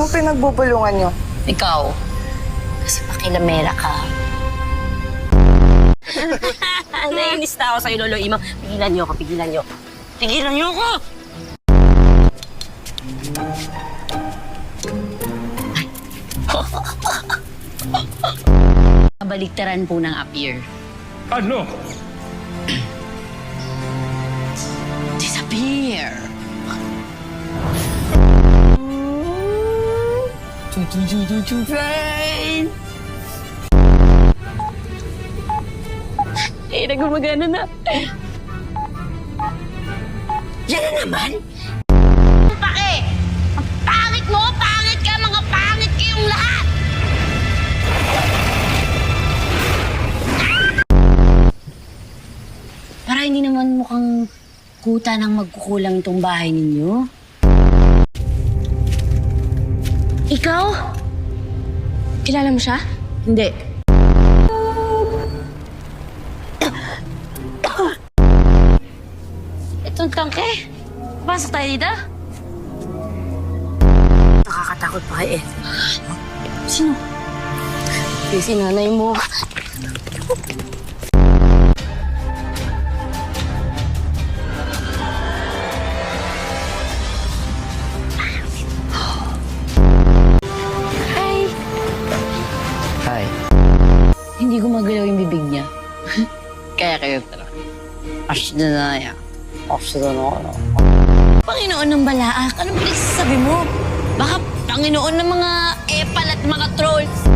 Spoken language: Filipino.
Anong pinagbubulungan niyo? Ikaw, kasi pakilamera ka. Naiinis na ako sa'yo, Lolo Imam. Pigilan niyo ako, pigilan niyo. Pigilan niyo ako! Kabaliktaran po ng appear. Ano? Disappear! Train! Eh, nagumagana na. Yan na naman? Pake! Ang pangit mo! Pangit ka! Mga pangit kayong lahat! Para hindi naman mukhang kuta ng magkukulang itong bahay ninyo. Ikaw? Kilala mo siya? Hindi. Itong tangke. Pasok tayo dito? Nakakatakot pa kay Ed. Sino? Si nanay mo. Hi. Hindi gumagalaw yung bibig niya. Kaya kayo talaga. Asya. Panginoon ng balaak, anong pinagsasabi mo? Baka Panginoon ng mga epal at mga trolls.